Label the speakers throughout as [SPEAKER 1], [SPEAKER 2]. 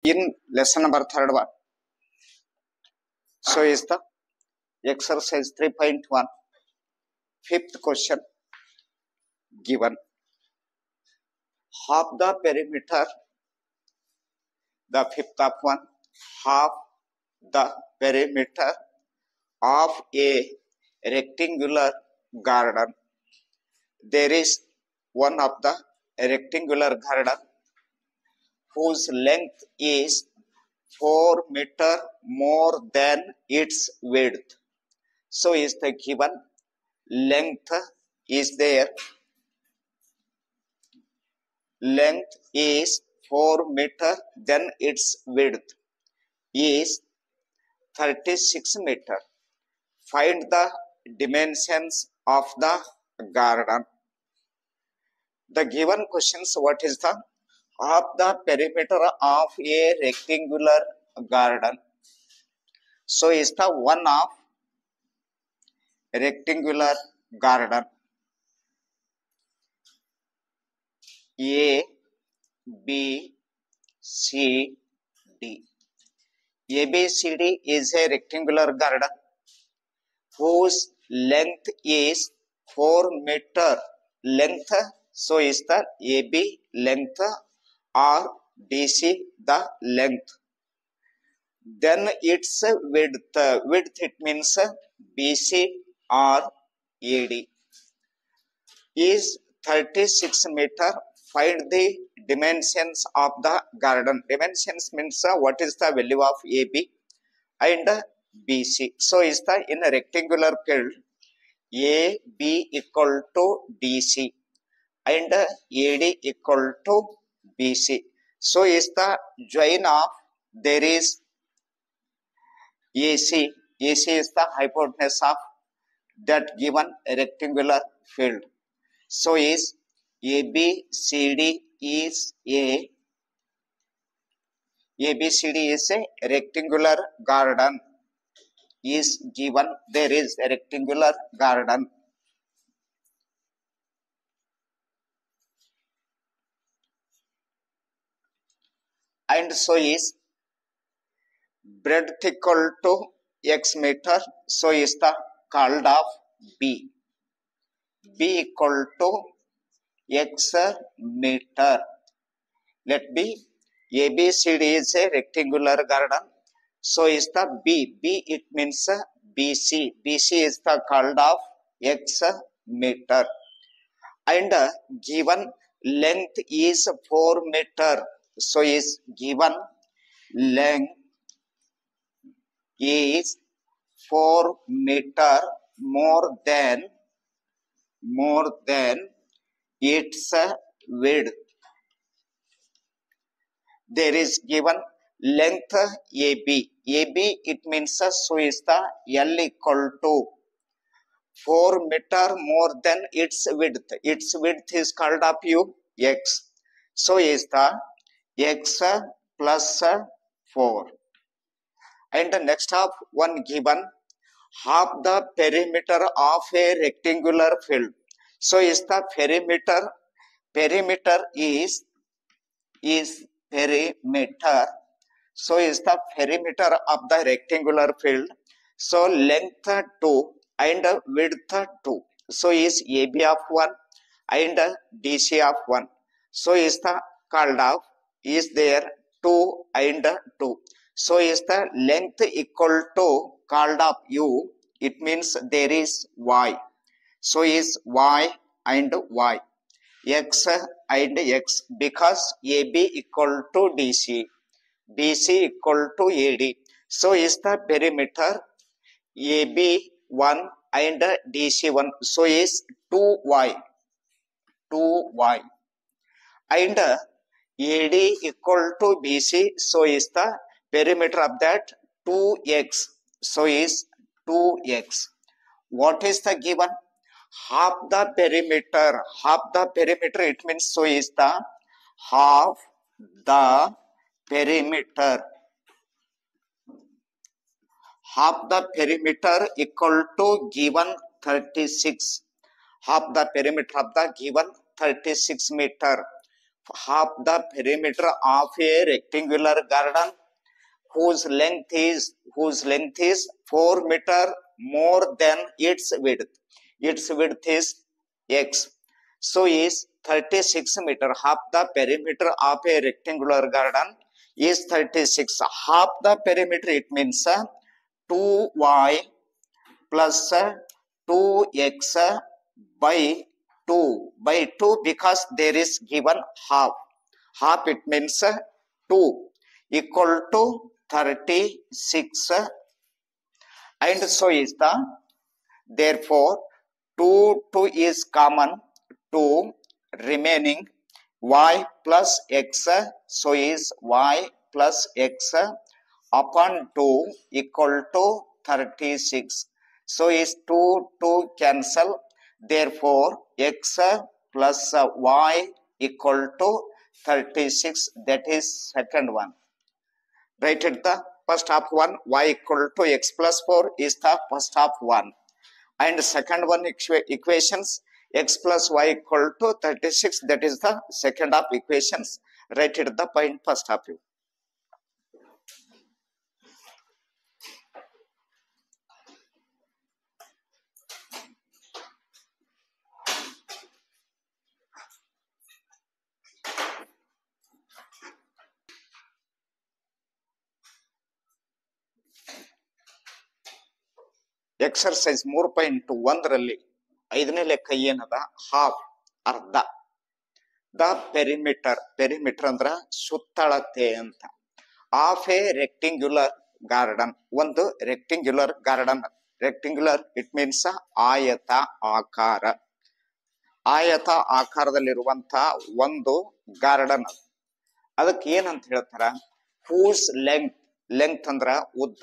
[SPEAKER 1] in lesson number third one. So is the exercise 3.1, fifth question given. Half the perimeter, the fifth of one, half the perimeter of a rectangular garden. There is one of the rectangular garden whose length is 4 meter more than its width. So is the given length is there. Length is 4 meter, then its width is 36 meter. Find the dimensions of the garden. The given questions, what is the of the perimeter of a rectangular garden? So is the one of rectangular garden. A, B, C, D. A, B, C, D is a rectangular garden whose length is 4 meter length. So is the AB length or DC the length. Then its width. Width it means BC or AD is 36 meter. Find the dimensions of the garden. Dimensions means what is the value of AB and BC. So is the in a rectangular field AB equal to DC and AD equal to BC. So is the join of there is AC. AC is the hypotenuse of that given rectangular field. So is ABCD is ABCD is a rectangular garden is given. There is a rectangular garden. And so is breadth equal to x meter. So is the called of B. B equal to x meter. Let B. ABCD is a rectangular garden. So is the B. B it means BC. BC is the called of x meter. And given length is 4 meter. So is given length is 4 meter more than its width. There is given length AB. AB it means so is the L equal to 4 meter more than its width. Its width is called up U x. So is the x plus 4. And the next of one given half the perimeter of a rectangular field. So is the perimeter is perimeter. So is the perimeter of the rectangular field. So length 2 and width 2. So is AB of 1 and DC of 1. So is the called of is there 2 and 2. So is the length equal to called of U. It means there is Y. So is Y and Y. X and X because AB equal to DC. BC equal to AD. So is the perimeter AB 1 and DC 1. So is 2Y. 2Y. And AD equal to BC. So is the perimeter of that 2x. So is 2x. What is the given? Half the perimeter. Half the perimeter it means so is the half the perimeter. Half the perimeter equal to given 36. Half the perimeter of the given 36 meter. half the perimeter of a rectangular garden whose length is 4 meter more than its width. Its width is x. So is 36 meter. Half the perimeter of a rectangular garden is 36. Half the perimeter, it means 2y plus 2x by 2 because there is given half. Half, it means 2 equal to 36, and so is the, therefore 2 is common, 2 remaining y plus x, so is y plus x upon 2 equal to 36. So is 2 cancel, therefore x plus y equal to 36. That is second one. Write it the first half one, y equal to x plus 4 is the first half one. And second one equations, x plus y equal to 36, that is the second half equations. Write it the point first half. Exercise 3.1 ರಲ್ಲಿ 5ನೇ ಲೆಕ್ಕ ಏನದ, half ಅರ್ಧ. The perimeter ಅಂದ್ರ ಸುತ್ತಳತೆ ಅಂತ. Of A ರೆಕ್ಟಿಂಗ್ಯುಲರ್ garden, ಒಂದು ರೆಕ್ಟಿಂಗ್ಯುಲರ್ garden. ರೆಕ್ಟಿಂಗ್ಯುಲರ್ it means ಆಯತ ಆಕಾರ. ಆಯತ ಆಕಾರದಲ್ಲಿರುವಂತ ಒಂದು ಗಾರ್ಡನ್. ಅದಕ್ಕೆ ಏನಂತ ಹೇಳ್ತಾರ, ಹೂಸ್ ಲೆಂತ್ ಅಂದ್ರ ಉದ್ದ,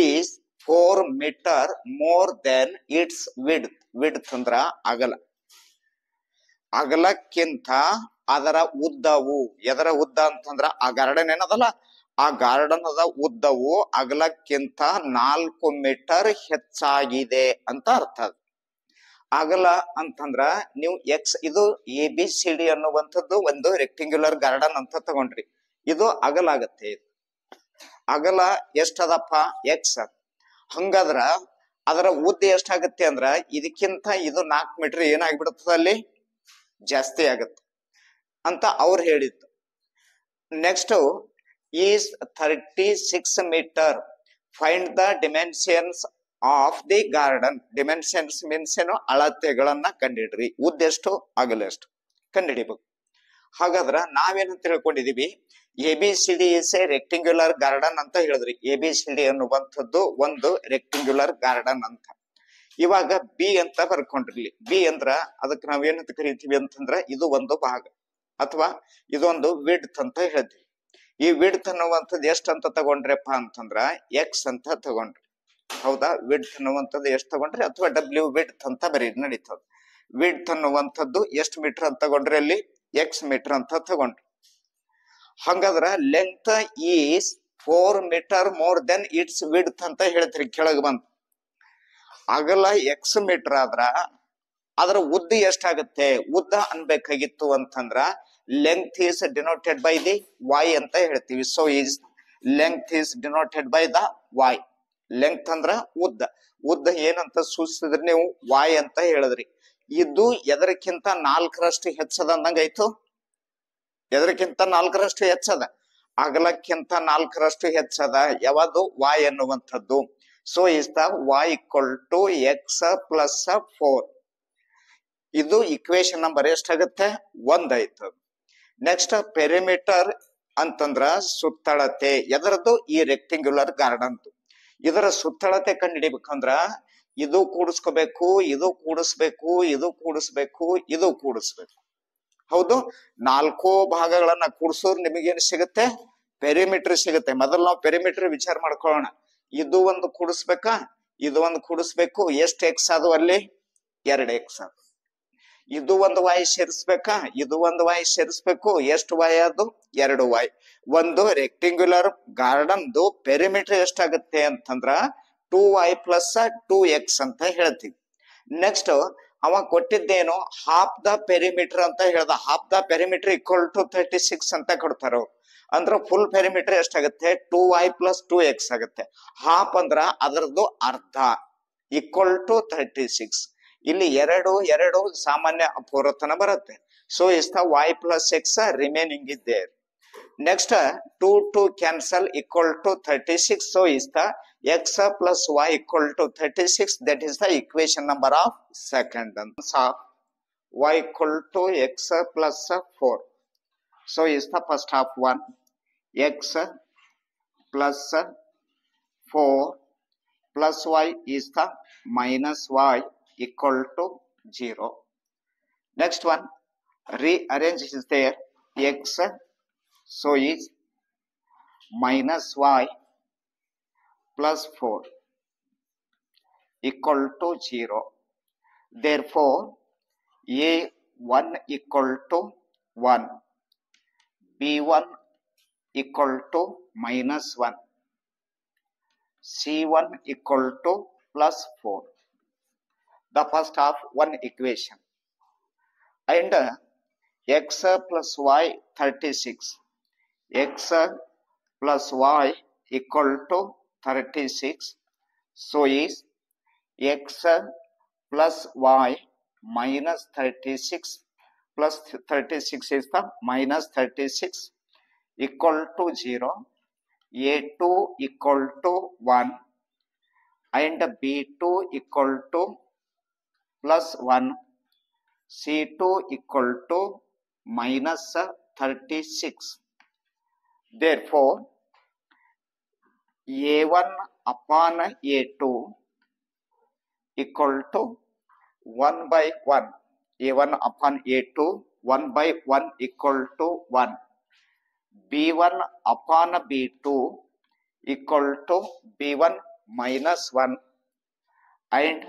[SPEAKER 1] is 4 meter more than its width. width ಅಂದ್ರ ಅಗಲ. ಅಗಲಕ್ಕಿಂತ ಅದರ ಉದ್ದವು, ಎದರ ಉದ್ದ ಅಂತಂದ್ರ ಆ ಗಾರ್ಡನ್ ಏನದಲ್ಲ, ಆ ಗಾರ್ಡನ್ ಅದ ಉದ್ದವು ಅಗಲಕ್ಕಿಂತ 4 ಮೀಟರ್ ಹೆಚ್ಚಾಗಿದೆ ಅಂತ ಅರ್ಥ. ಅಗಲ ಅಂತಂದ್ರ ನೀವು ಎಕ್ಸ್, ಇದು ABCD ಅನ್ನುವಂಥದ್ದು ಒಂದು ರೆಕ್ಟಿಂಗ್ಯುಲರ್ ಗಾರ್ಡನ್ ಅಂತ ತಗೊಂಡ್ರಿ, ಇದು ಅಗಲ ಆಗತ್ತೆ. ಇದು ಅಗಲ ಎಷ್ಟದಪ್ಪ, ಎಕ್ಸ್. ಹಂಗಾದ್ರ ಅದರ ಉದ್ದ ಎಷ್ಟಾಗತ್ತೆ ಅಂದ್ರ ಇದಕ್ಕಿಂತ ಇದು 4 ಮೀಟರ್ ಏನಾಗ್ಬಿಡುತ್ತದೆ, ಅಲ್ಲಿ ಜಾಸ್ತಿ ಆಗತ್ತೆ ಅಂತ ಅವ್ರು ಹೇಳಿದ್ದು. Next is 36 metre. Find the dimensions of the garden. Dimensions means ಏನು, ಅಳತೆಗಳನ್ನ ಕಂಡಿಡ್ರಿ. ಉದ್ದ ಎಷ್ಟು, ಅಗಲ ಎಷ್ಟು ಕಂಡಿಡಿಬೇಕು. ಹಾಗಾದ್ರ ನಾವೇನಂತ ತಿಳ್ಕೊಂಡಿದೀವಿ, ABCD ಇಸ್ ಎ ರೆಕ್ಟಿಂಗ್ಯುಲರ್ ಗಾರ್ಡನ್ ಅಂತ ಹೇಳಿದ್ರಿ. ABCD ಅನ್ನುವಂಥದ್ದು ಒಂದು ರೆಕ್ಟಿಂಗ್ಯುಲರ್ ಗಾರ್ಡನ್ ಅಂತ. ಇವಾಗ ಬಿ ಅಂತ ಬರ್ಕೊಂಡ್ರಿ. ಬಿ ಅಂದ್ರ ಅದಕ್ಕೆ ನಾವೇನಂತ ಕರಿತೀವಿ ಅಂತಂದ್ರ, ಇದು ಒಂದು ಭಾಗ ಅಥವಾ ಇದೊಂದು ವಿಡ್ತ್ ಅಂತ ಹೇಳ್ತೀವಿ. ಈ ವಿಡ್ತ್ ಅನ್ನುವಂಥದ್ದು ಎಷ್ಟು ಅಂತ ತಗೊಂಡ್ರಪ್ಪ ಅಂತಂದ್ರ ಎಕ್ಸ್ ಅಂತ ತಗೊಂಡ್ರಿ. ಹೌದಾ, ವಿಡ್ತ್ ಅನ್ನುವಂಥದ್ದು ಎಷ್ಟು ತಗೊಂಡ್ರಿ, ಅಥವಾ W ವಿಡ್ತ್ ಅಂತ ಬರೀ ನಡೀತದ. ವಿಡ್ತ್ ಅನ್ನುವಂಥದ್ದು ಎಷ್ಟು ಮೀಟರ್ ಅಂತ ತಗೊಂಡ್ರಿ, ಅಲ್ಲಿ ಎಕ್ಸ್ ಮೀಟರ್ ಅಂತ ತಗೊಂಡ್ರಿ. ಹಂಗಾದ್ರ length is 4 metre more than its width ಅಂತ ಹೇಳ್ತೀರಿ. ಕೆಳಗೆ ಬಂತು ಅಗಲ ಎಕ್ಸ್ ಮೀಟರ್ ಆದ್ರ ಅದರ ಉದ್ದ ಎಷ್ಟಾಗತ್ತೆ, ಉದ್ದ ಅನ್ಬೇಕಾಗಿತ್ತು ಅಂತಂದ್ರ length is denoted by the y ಅಂತ ಹೇಳ್ತೀವಿ. So is length is denoted by the y. Length ಅಂದ್ರ ಉದ್ದ. ಉದ್ದ ಏನಂತ ಸೂಚಿಸಿದ್ರಿ ನೀವು, y ಅಂತ ಹೇಳಿದ್ರಿ. ಇದು ಎದರಕ್ಕಿಂತ 4ರಷ್ಟು ಹೆಚ್ಚದ ಅಂದಂಗಾಯ್ತು. ಎದರಕ್ಕಿಂತ 4ರಷ್ಟು ಹೆಚ್ಚದ, ಅಗಲಕ್ಕಿಂತ 4ರಷ್ಟು ಹೆಚ್ಚದ. ಯಾವುದು, y ಅನ್ನುವಂಥದ್ದು. So is the y equal to x plus 4. ಇದು ಇಕ್ವೇಶನ್ ನಂಬರ್ ಎಷ್ಟಾಗತ್ತೆ, 1 ಆಯ್ತು. ನೆಕ್ಸ್ಟ್ ಪೆರಿಮೀಟರ್ ಅಂತಂದ್ರ ಸುತ್ತಳತೆ. ಎದರದ್ದು, ಈ ರೆಕ್ಟಿಂಗ್ಯುಲರ್ ಗಾರ್ಡನ್. ಇದರ ಸುತ್ತಳತೆ ಕಂಡುಹಿಡಿಬೇಕಂದ್ರ ಇದು ಕೂಡಿಸ್ಕೋಬೇಕು, ಇದು ಕೂಡಿಸ್ಬೇಕು, ಇದು ಕೂಡಿಸ್ಬೇಕು, ಇದು ಕೂಡಿಸ್ಬೇಕು. ಹೌದು, 4 ಭಾಗಗಳನ್ನ ಕೂಡಿಸೋರು ನಿಮಗೇನು ಸಿಗುತ್ತೆ, ಪೆರಿಮೀಟರ್ ಸಿಗುತ್ತೆ. ಮೊದಲು ನಾವು ಪೆರಿಮೀಟರ್ ವಿಚಾರ ಮಾಡ್ಕೊಳ್ಳೋಣ. ಇದು ಒಂದು ಕೂಡಿಸ್ಬೇಕಾ, ಇದು ಒಂದು ಕೂಡಿಸ್ಬೇಕು. ಎಷ್ಟು ಎಕ್ಸ್ ಅದು, ಅಲ್ಲಿ 2 ಎಕ್ಸ್ ಅದು. ಇದು ಒಂದು y ಸೇರಿಸ್ಬೇಕಾ, ಇದು ಒಂದು y ಸೇರಿಸ್ಬೇಕು. ಎಷ್ಟು y ಅದು, 2y. ಒಂದು ರೆಕ್ಟಿಂಗ್ಯುಲರ್ ಗಾರ್ಡನ್ ಪೆರಿಮೀಟರ್ ಎಷ್ಟಾಗುತ್ತೆ ಅಂತಂದ್ರ 2y ಪ್ಲಸ್ 2x ಅಂತ ಹೇಳ್ತೀವಿ. ನೆಕ್ಸ್ಟ್ ಅವ ಕೊಟ್ಟಿದ್ದೇನು ಹಾಫ್ ದ ಪೆರಿಮೀಟರ್ ಅಂತ ಹೇಳ್ದ. Half the perimeter equal to 36 ಅಂತ ಕೊಡ್ತಾರ ಅವ್ರು. ಅಂದ್ರೆ ಫುಲ್ ಪೆರಿಮೀಟರ್ ಎಷ್ಟಾಗುತ್ತೆ 2y + 2x ಆಗುತ್ತೆ. ಹಾಫ್ ಅಂದ್ರ ಅದರದ್ದು ಅರ್ಧ ಈಕ್ವಲ್ ಟು 36. ಇಲ್ಲಿ ಎರಡು ಸಾಮಾನ್ಯ ಅಪೂರ್ವತನ ಬರುತ್ತೆ. So is the y + x remaining is there. Next 2 cancel equal to 36. So is the x plus y equal to 36. That is the equation number of second. So y equal to x plus 4. So is the first half 1. X plus 4 plus y is the minus y equal to 0. Next one, rearrange is there. X so is minus y plus 4 equal to 0. Therefore, a1 equal to 1, b1 equal to minus 1, c1 equal to plus 4. The first half one equation. And x plus y 36. X plus y equal to 36. So is x plus y minus 36 plus 36 is the minus 36 equal to 0. A2 equal to 1 and B2 equal to plus 1. C2 equal to minus 36. Therefore, A1 upon A2 equal to 1 by 1. A1 upon A2 1 by 1 equal to 1. B1 upon B2 equal to B1 minus 1 and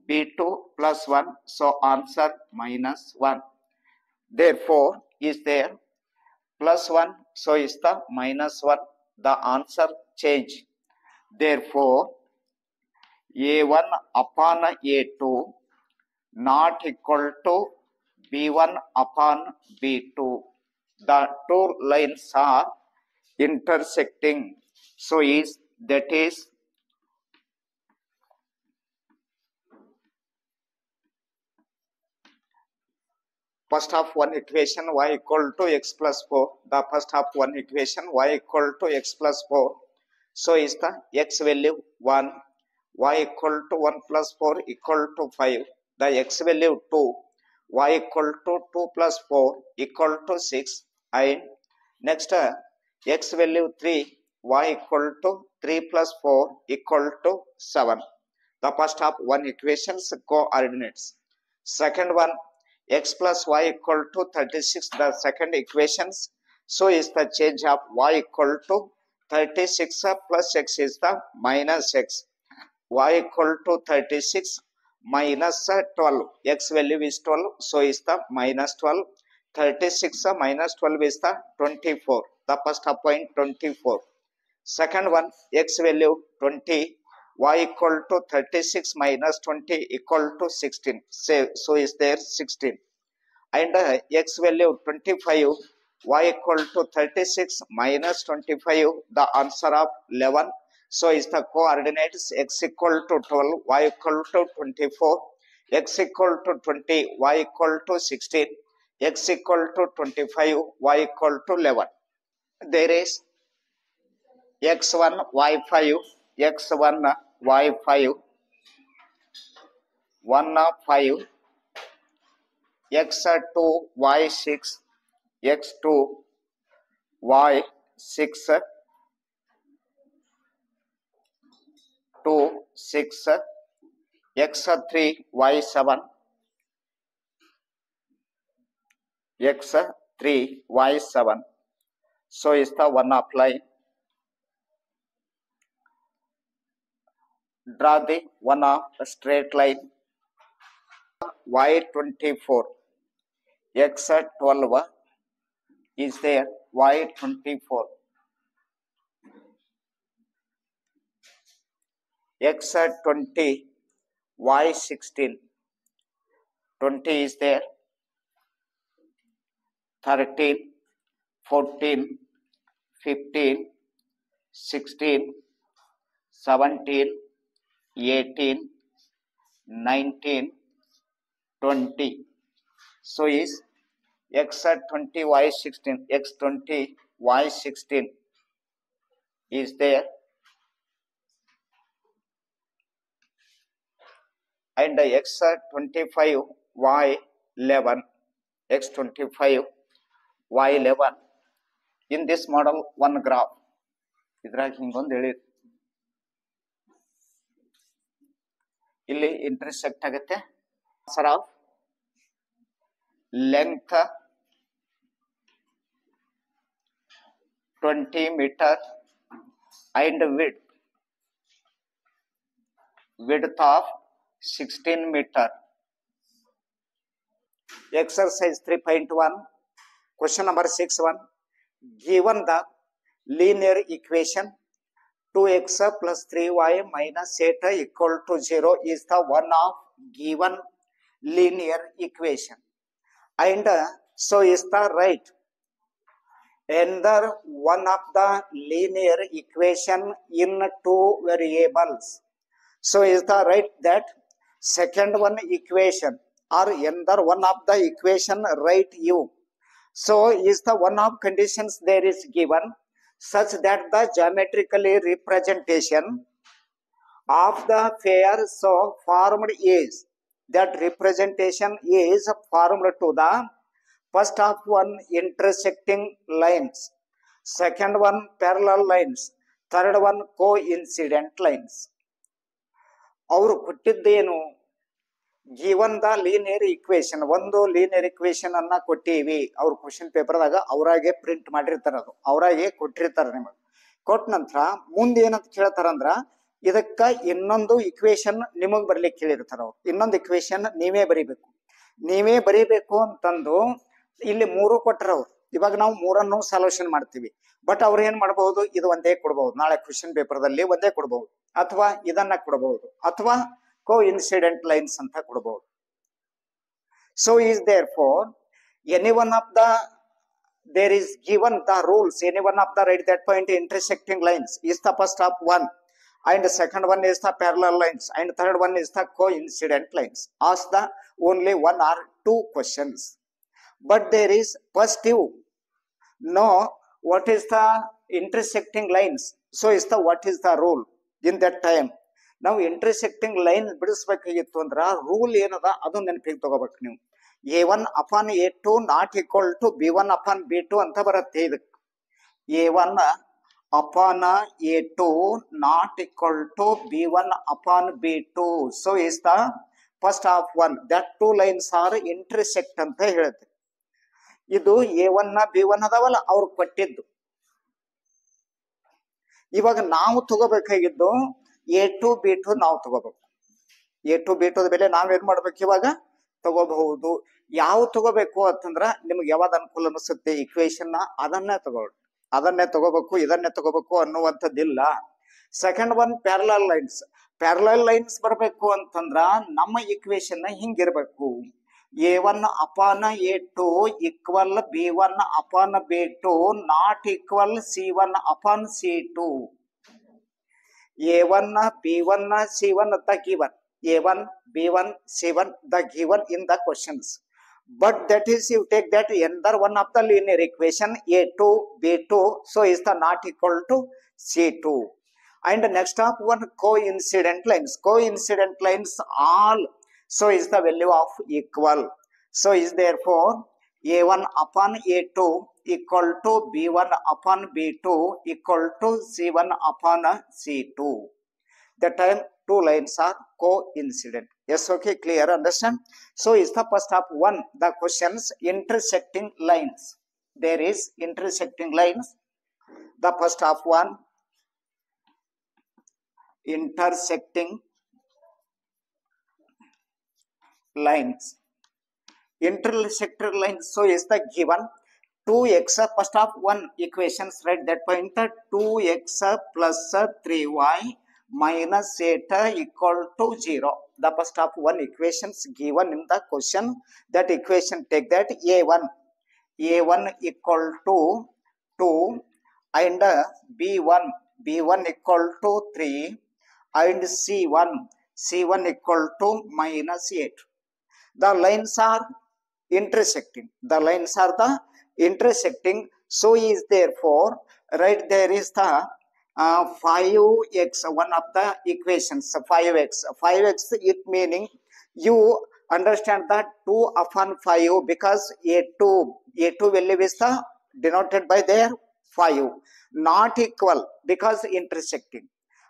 [SPEAKER 1] B2 plus 1. So answer minus 1. Therefore, is there plus 1. So is the minus 1. The answer change. Therefore, A1 upon A2 not equal to B1 upon B2. The two lines are intersecting. So is that is first half one equation y equal to x plus 4. The first half one equation y equal to x plus 4. So is the x value 1, y equal to 1 plus 4 equal to 5. The x value 2, y equal to 2 plus 4 equal to 6. And next x value 3, y equal to 3 plus 4 equal to 7. The first half one equations coordinates. Second one, x plus y equal to 36. The second equations. So is the change of y equal to 36 plus x is the minus x. Y equal to 36 minus 12. X value is 12. So is the minus 12. 36 minus 12 is the 24. The first point 24. Second one, x value 20. Y equal to 36 minus 20 equal to 16. So is there 16. And x value 25. Y equal to 36 minus 25. The answer of 11. So is the coordinates x equal to 12, y equal to 24, x equal to 20, y equal to 16, x equal to 25, y equal to 11. There is x1, y5, x1, y5, 1, 5, x2, y6, x2, y6, 2, 6, x3, y7, x3, y7. So is the one apply. Draw the one of a straight line. Y24, x12 is there. Y24, x20, y16, 20 is there, 13, 14, 15, 16, 17, 18, 19, 20. So is x at 20, y 16, x 20, y 16 is there, and x at 25, y 11, x 25, y 11. In this model, one graph. ಇದ್ರಾಗ ಹಿಂಗೊಂದು ಹೇಳಿ ಇಲ್ಲಿ intersect ಆಗುತ್ತೆ. Answer of length 20 meter and width of 16 meter. Exercise 3.1, question number 6.1. Given the linear equation 2x plus 3y minus 8 equal to 0 is the one of given linear equation, and so is the right either one of the linear equation in two variables. So is the right that second one equation or either one of the equation right u. So is the one of conditions there is given such that the geometrically representation of the pair so formed is, that representation is formed to the first of one intersecting lines, second one parallel lines, third one coincident lines. ಅವರು ಕೊಟ್ಟಿದ್ದೇನು, given the linear equation, ಒಂದು linear equation ಅನ್ನ ಕೊಟ್ಟಿವಿ. ಅವ್ರ question ಪೇಪರ್ದಾಗ ಅವರಾಗೆ print ಮಾಡಿರ್ತಾರ, ಅದು ಅವರಾಗೆ ಕೊಟ್ಟಿರ್ತಾರ. ನಿಮಗೆ ಕೊಟ್ಟ ನಂತರ ಮುಂದೆ ಏನಂತ ಕೇಳ್ತಾರಂದ್ರ, ಇದಕ್ಕ ಇನ್ನೊಂದು ಇಕ್ವೇಶನ್ ನಿಮಗ್ ಬರ್ಲಿಕ್ಕೆ ಹೇಳಿರ್ತಾರ. ಅವ್ರು ಇನ್ನೊಂದು ಇಕ್ವೇಶನ್ ನೀವೇ ಬರೀಬೇಕು ಅಂತಂದು ಇಲ್ಲಿ ಮೂರು ಕೊಟ್ಟರ ಅವ್ರು. ಇವಾಗ ನಾವು ಮೂರನ್ನು ಸೊಲ್ಯೂಷನ್ ಮಾಡ್ತೀವಿ. ಬಟ್ ಅವ್ರು ಏನ್ ಮಾಡಬಹುದು, ಇದು ಒಂದೇ ಕೊಡಬಹುದು, ನಾಳೆ ಕ್ವಶನ್ ಪೇಪರ್ದಲ್ಲಿ ಒಂದೇ ಕೊಡಬಹುದು, ಅಥವಾ ಇದನ್ನ ಕೊಡಬಹುದು, ಅಥವಾ coincident lines ಅಂತ ಕೊಡಬಹುದು. So is therefore any one of the, there is given the rules, any one of the right that point intersecting lines is the first of one, and the second one is the parallel lines, and third one is the coincident lines. Ask the only one or two questions. But there is first you know what is the intersecting lines. So is the what is the rule in that time. ನಾವು intersecting line ಬಿಡಿಸ್ಬೇಕಾಗಿತ್ತು ಅಂದ್ರ rule ಏನದ ಅದು ನೆನಪಿಗೆ ತಗೋಬೇಕು ನೀವು. A1 upon A2 not equal to B1 upon B2 ಅಂತ ಬರುತ್ತೆ. ಇದಕ್ಕೆ A1 upon A2 not equal to B1 upon B2. So is the first of one, that two lines are intersect ಅಂತ ಹೇಳುತ್ತೆ. ಇದು A1 B1 ಅದಾವಲ್ಲ ಅವ್ರು ಕೊಟ್ಟಿದ್ದು. ಇವಾಗ ನಾವು ತಗೋಬೇಕಾಗಿದ್ದು A2 B2 ನಾವು ತಗೋಬೇಕು. A2 B2 ಬೆಲೆ ನಾವೇನ್ ಮಾಡ್ಬೇಕು, ಇವಾಗ ತಗೋಬಹುದು. ಯಾವ ತಗೋಬೇಕು ಅಂತಂದ್ರ ನಿಮ್ಗೆ ಯಾವ್ದು ಅನುಕೂಲ ಅನಿಸುತ್ತೆ ಇಕ್ವೇಶನ್ ಅದನ್ನೇ ತಗೋಬೇಕು, ಇದನ್ನೇ ತಗೋಬೇಕು ಅನ್ನುವಂಥದ್ದಿಲ್ಲ. ಸೆಕೆಂಡ್ ಒನ್ ಪ್ಯಾರಲಲ್ ಲೈನ್ಸ್ ಬರ್ಬೇಕು ಅಂತಂದ್ರ ನಮ್ಮ equation ಹಿಂಗಿರ್ಬೇಕು. A1 upon A2 equal B1 upon B2 not equal C1 upon C2. A1 B1 C1 the given, A1 B1 C1 the given in the questions. But that is, you take that either one of the linear equation A2 B2, so is the not equal to C2. And next up one coincident lines all, so is the value of equal. So is therefore A1 upon A2 equal to B1 upon B2 equal to C1 upon C2. That time two lines are coincident. Yes, okay, clear, understand? So is the first of one, the questions intersecting lines. There is intersecting lines. The first of one, intersecting lines. Intersecting lines, so is the given 2x first of one equations, right? That point 2x plus 3y minus 8 equal to 0. the first of one equations given in the question. That equation take that a1 equal to 2 and b1 equal to 3 and c1 equal to minus 8. The lines are intersecting. So is therefore right there is the 5x, one of the equations, 5x it meaning you understand that 2 upon 5 because a2 value is the denoted by their 5, not equal because intersecting,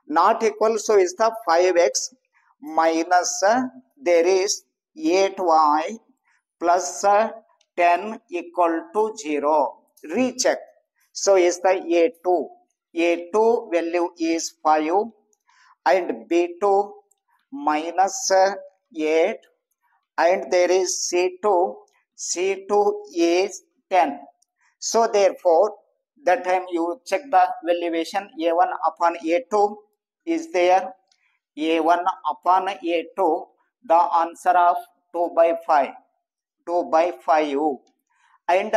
[SPEAKER 1] not equal, so is the 5x minus there is 8y plus 10 equal to 0. Recheck. So is the a2 value is 5 and b2 minus 8 and there is c2 is 10. So therefore that time you check the valuation, a1 upon a2 is there, a1 upon a2, the answer of 2 by 5 and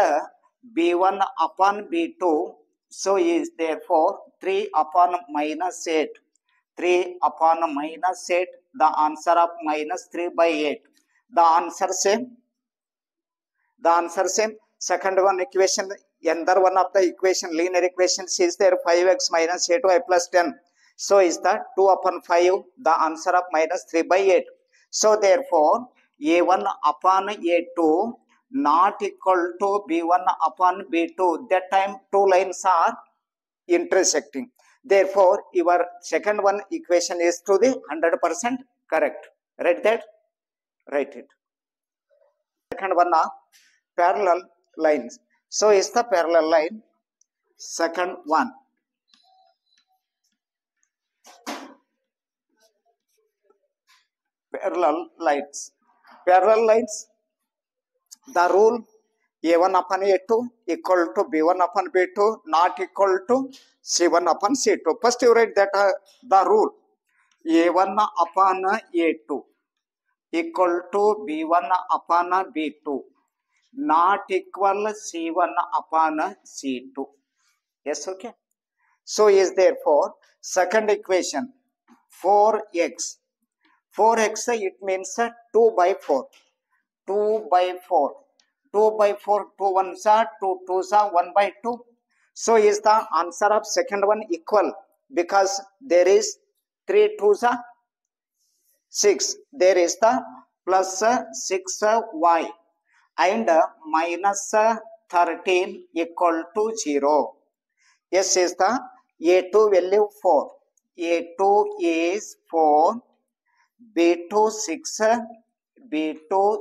[SPEAKER 1] b1 upon b2, so is therefore 3 upon minus 8, the answer of minus 3 by 8. The answer same. Second one equation, another one of the equation, linear equations is there, 5x minus 8y plus 10. So is the 2 upon 5, the answer of minus 3 by 8. So therefore a1 upon a2 not equal to b1 upon b2. That time two lines are intersecting. Therefore your second one equation is to the 100% correct. Write it. Second one are parallel lines. So is the parallel line, second one. Parallel lines, the rule a1 upon a2 equal to b1 upon b2 not equal to c1 upon c2. First you write that the rule a1 upon a2 equal to b1 upon b2 not equal c1 upon c2. Yes, okay. So is therefore second equation 4x it means 2 by 4, 2 ones are 2 twos are 1 by 2. So is the answer of second one equal because there is 3 twos are 6, there is the plus 6y and minus 13 equal to 0. Yes, is the a2 value 4, a2 is 4, b2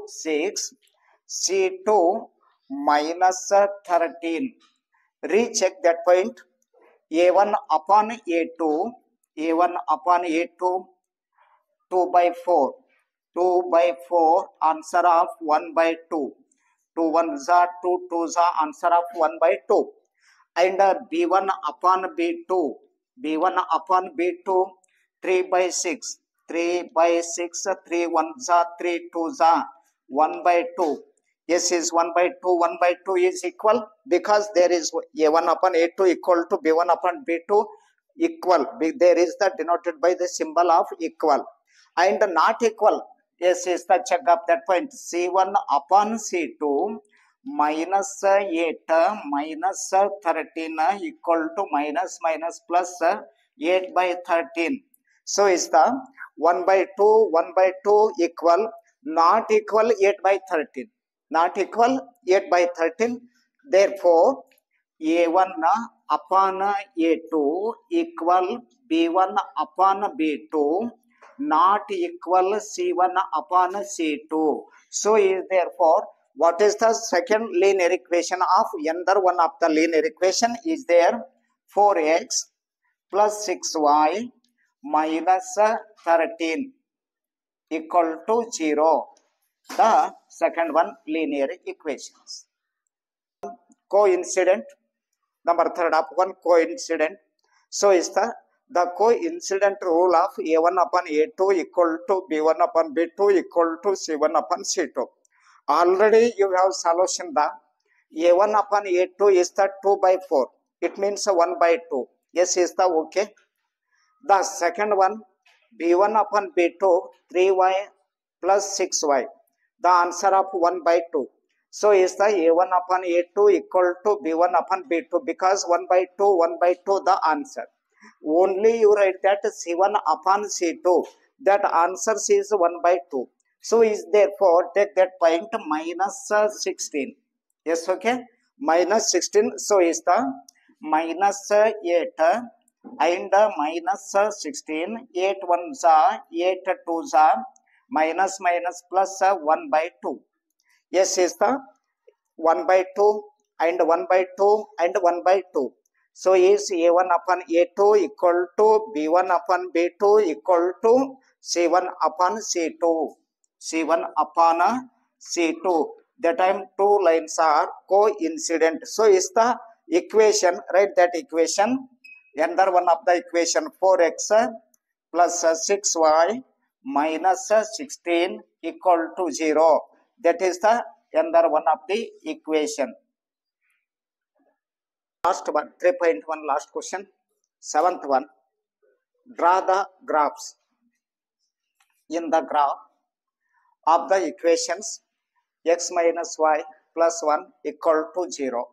[SPEAKER 1] 6, c2 minus 13. Recheck that point. a1 upon a2 2 by 4, answer of 1 by 2, 2 ones are 2 twos are answer of 1 by 2 and b1 upon b2 3 by 6, 3 ones are 3 twos are 1 by 2. Yes, is 1 by 2 is equal because there is a1 upon a2 equal to b1 upon b2 equal. There is the denoted by the symbol of equal and not equal. Yes, is the check up that point. C1 upon C2 minus 8 minus 13 equal to minus plus 8 by 13. So is the 1 by 2 equal, not equal 8 by 13. Not equal 8 by 13. Therefore, a1 upon a2 equal b1 upon b2 not equal c1 upon c2. So is therefore what is the second linear equation of another one of the linear equation is there 4x plus 6y minus 13 equal to 0. The second one linear equations. Coincident. Number third of one coincident. So is the the coincident rule of A1 upon A2 equal to B1 upon B2 equal to C1 upon C2. Already you have solution. The A1 upon A2 is the 2 by 4. It means 1 by 2. Yes, is the okay. The second one, B1 upon B2, 3y plus 6y. The answer of 1 by 2. So is the A1 upon A2 equal to B1 upon B2, because 1 by 2, 1 by 2 the answer. Only you write that C1 upon C2. That answer is 1 by 2. So is therefore take that point minus 16. Yes, okay. Minus 16. So is the minus 8 and minus 16. 8 1s are 8 2s are minus minus plus 1 by 2. Yes, is the 1 by 2 and 1 by 2 and 1 by 2. So is A1 upon A2 equal to B1 upon B2 equal to C1 upon C2. C1 upon C2. That time two lines are coincident. So is the equation, write that equation. Another one of the equation 4x plus 6y minus 16 equal to 0. That is the another one of the equation. Last one, 3.1 last question. 7th one. Draw the graphs. In the graph of the equations x minus y plus 1 equal to 0.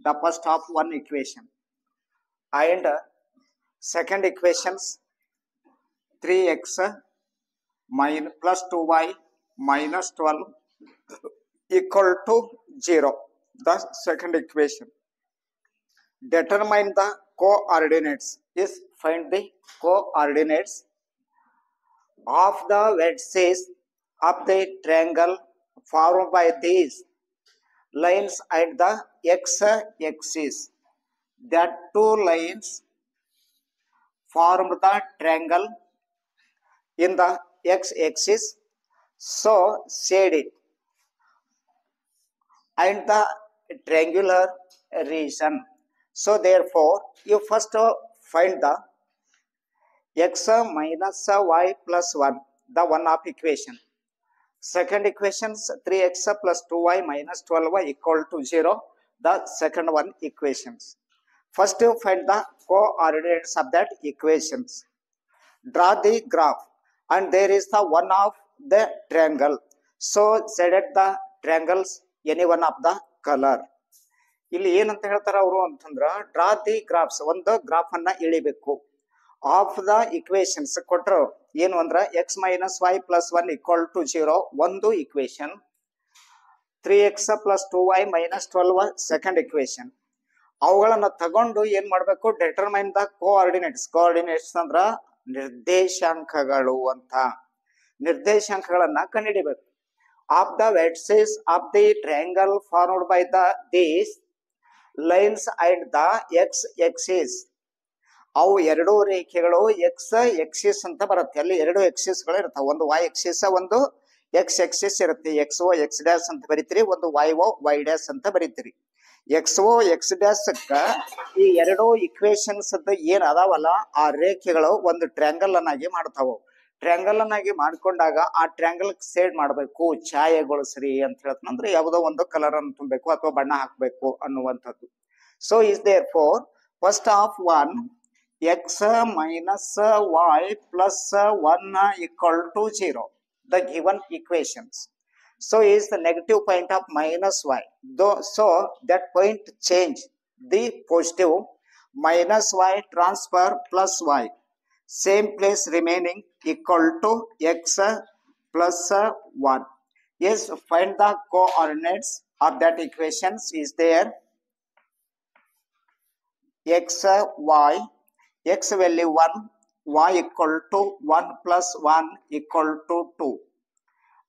[SPEAKER 1] The first of one equation. And second equations 3x minus plus 2y minus 12 equal to 0. The second equation. Determine the coordinates. Is find the coordinates of the vertices of the triangle formed by these lines at the x-axis. That two lines form the triangle in the x-axis. So shade it and the triangular region. So therefore, you first find the x minus y plus 1, the one of equation. Second equation 3x plus 2y minus 12y equal to 0, the second one equations. First you find the coordinates of that equations. Draw the graph and there is the one of the triangle. So select the triangles any one of the color. ಇಲ್ಲಿ ಏನಂತ ಹೇಳ್ತಾರ ಅವರು ಅಂತಂದ್ರ draw the graphs, ಒಂದು graph ಅನ್ನ ಎಳಿಬೇಕು. Of the equations ಕೊಟ್ಟರು ಏನು ಅಂದ್ರ x minus y plus 1 equal to 0 ಒಂದು equation, 3x plus 2y minus 12 second equation. ಅವುಗಳನ್ನ ತಗೊಂಡು ಏನ್ ಮಾಡ್ಬೇಕು, ಡೆಟರ್ಮೈನ್ ದ ಕೋಆರ್ಡಿನೇಟ್ಸ್. ಕೋಆರ್ಡಿನೇಟ್ಸ್ ಅಂದ್ರ ನಿರ್ದೇಶಾಂಕಗಳು ಅಂತ, ನಿರ್ದೇಶಾಂಕಗಳನ್ನ ಕಂಡುಹಿಡಿಬೇಕು. Of the vertices of the triangle formed by these lines and the x-axis. ಅವು ಎರಡು ರೇಖೆಗಳು ಎಕ್ಸ್ ಎಕ್ಸಿಸ್ ಅಂತ ಬರುತ್ತೆ. ಅಲ್ಲಿ ಎರಡು ಎಕ್ಸಿಸ್ ಗಳು ಇರ್ತಾವೆ, ಒಂದು y ಎಕ್ಸಿಸ್ ಒಂದು x ಎಕ್ಸಿಸ್ ಇರುತ್ತೆ. ಎಕ್ಸ್ ಓ ಎಕ್ಸ್ ಡ್ಯಾಶ್ ಅಂತ ಬರೀತೀರಿ, ಒಂದು y ಓ y ಡ್ಯಾಶ್ ಅಂತ ಬರೀತೀರಿ. ಎಕ್ಸ್ ಓ ಎಕ್ಸ್ ಡ್ಯಾಶ್ ಈ ಎರಡು ಇಕ್ವೇಶನ್ಸ್ ಏನ್ ಅದಾವಲ್ಲ ಆ ರೇಖೆಗಳು ಒಂದು ಟ್ರ್ಯಾಂಗಲ್ ಅನ್ನಾಗಿ ಮಾಡ್ತಾವ. ಟ್ರ್ಯಾಂಗಲ್ ಅನ್ನಾಗಿ ಮಾಡ್ಕೊಂಡಾಗ ಆ ಟ್ರ್ಯಾಂಗಲ್ ಸೇಡ್ ಮಾಡಬೇಕು, ಛಾಯೆಗೊಳಿಸ್ರಿ ಅಂತ ಹೇಳ್ತಂದ್ರೆ ಯಾವುದೋ ಒಂದು ಕಲರ್ ಅನ್ನು ತುಂಬಬೇಕು ಅಥವಾ ಬಣ್ಣ ಹಾಕಬೇಕು ಅನ್ನುವಂಥದ್ದು. So is there for first of one x minus y plus 1 equal to 0, the given equations. So is the negative point of minus y. So that point change the positive, minus y transfer plus y, same place remaining equal to x plus 1. Yes, find the coordinates of that equations is there. X y, x value 1, y equal to 1 plus 1 equal to 2,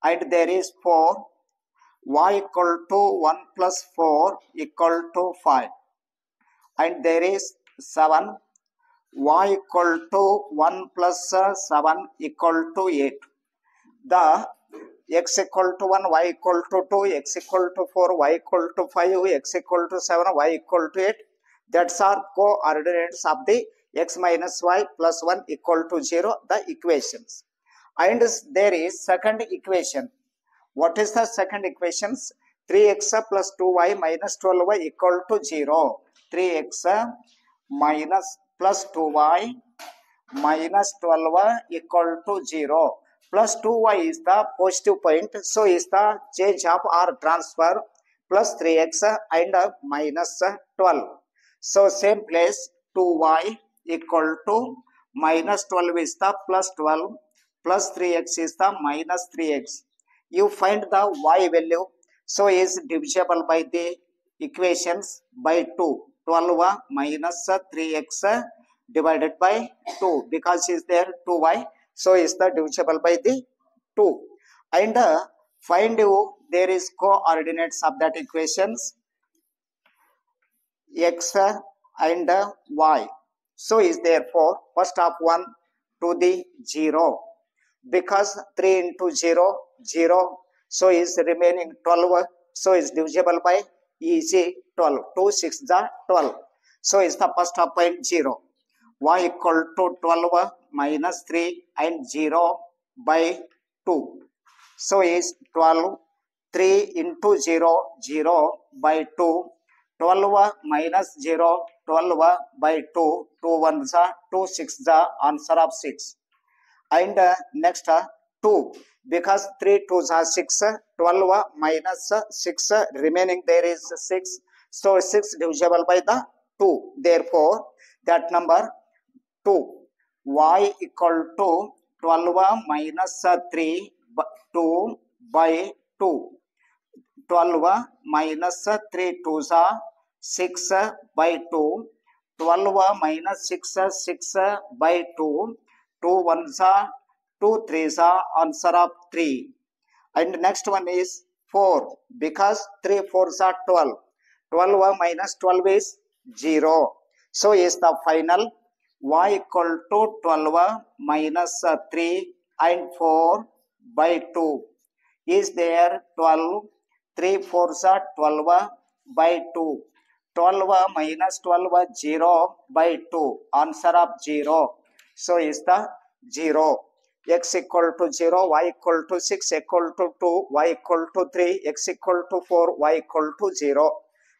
[SPEAKER 1] and there is 4, y equal to 1 plus 4 equal to 5, and there is 7, y equal to 1 plus 7 equal to 8. The x equal to 1, y equal to 2, x equal to 4, y equal to 5, x equal to 7, y equal to 8. That's are coordinates of the x minus y plus 1 equal to 0, the equations. And there is second equation. What is the second equations? 3x plus 2y minus 12y equal to 0. 3x minus plus 2y minus 12 equal to 0. Plus 2y is the positive point, so is the change of or transfer, plus 3x and minus 12. So same place, 2y equal to minus 12 is the plus 12, plus 3x is the minus 3x. You find the y value, so is divisible by the equations by 2. 12 minus 3x divided by 2, because is there 2y, so is the divisible by the 2. And find you there is coordinates of that equations, x and y. So is therefore first of 1 to the 0, because 3 into 0 0, so is remaining 12, so is divisible by easy 12. 2 6 the 12, so is the first of point 0. Y equal to 12 minus 3 and 0 by 2. So is 12, 3 into 0, 0 by 2. 12 minus 0, 12 by 2. 2 1 the 2 6 the answer of 6. And next 2, because 3 2 are 6, 12 minus 6, remaining there is 6. So 6 divisible by the 2. Therefore, that number 2. Y equal to 12 minus 3 2 by 2. 12 minus 3 2s are 6 by 2. 12 minus 6 6 by 2. 2 1s are 2 3s are answer of 3. And next one is 4, because 3 4s are 12. 12 minus 12 is 0. So is the final y equal to 12 minus 3 and 4 by 2. Is there 12? 3 4s are 12 by 2. 12 minus 12 0 by 2. Answer of 0. So is the 0. X equal to 0, y equal to 6, equal to 2, y equal to 3, x equal to 4, y equal to 0.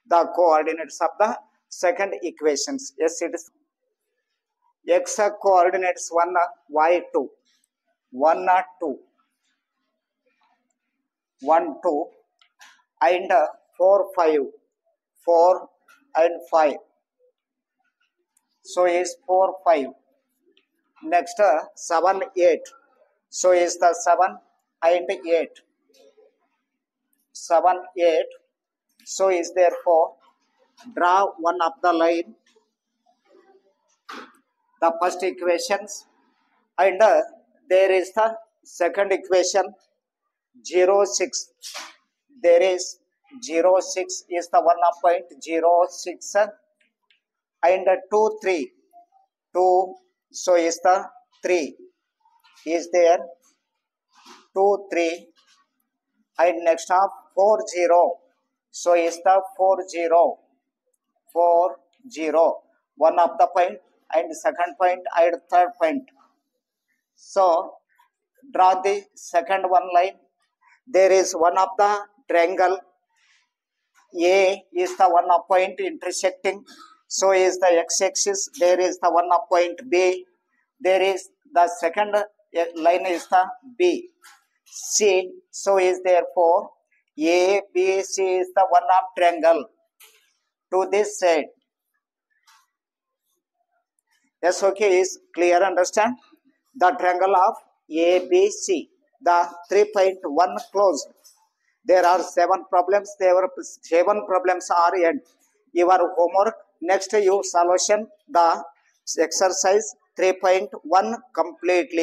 [SPEAKER 1] The coordinates of the second equations. Yes, it is. X coordinates 1, y 2. 1 2. 1 2 and 4 5. 4 and 5. So is 4 5. Next 7 8. So is the 7 and 8. 7 8. So is therefore draw one of the line, the first equations, and there is the second equation 0 6. There is 0 6 is the one of point 0 6 and 2 3. 2, so is the 3 is there, 2 3, and next of 4 0. So is the 4 0. 4 0, one of the point and second point and third point. So draw the second one line. There is one of the triangle. A is the one of point intersecting. So is the x-axis. There is the one of point B. There is the second line is the B. C. So is therefore A, B, C is the one of triangle to this side. Yes, okay, is clear, understand? The triangle of ABC, the 3.1 closed. There are 7 problems. There were 7 problems are end. Your homework, next you solution the exercise 3.1 completely.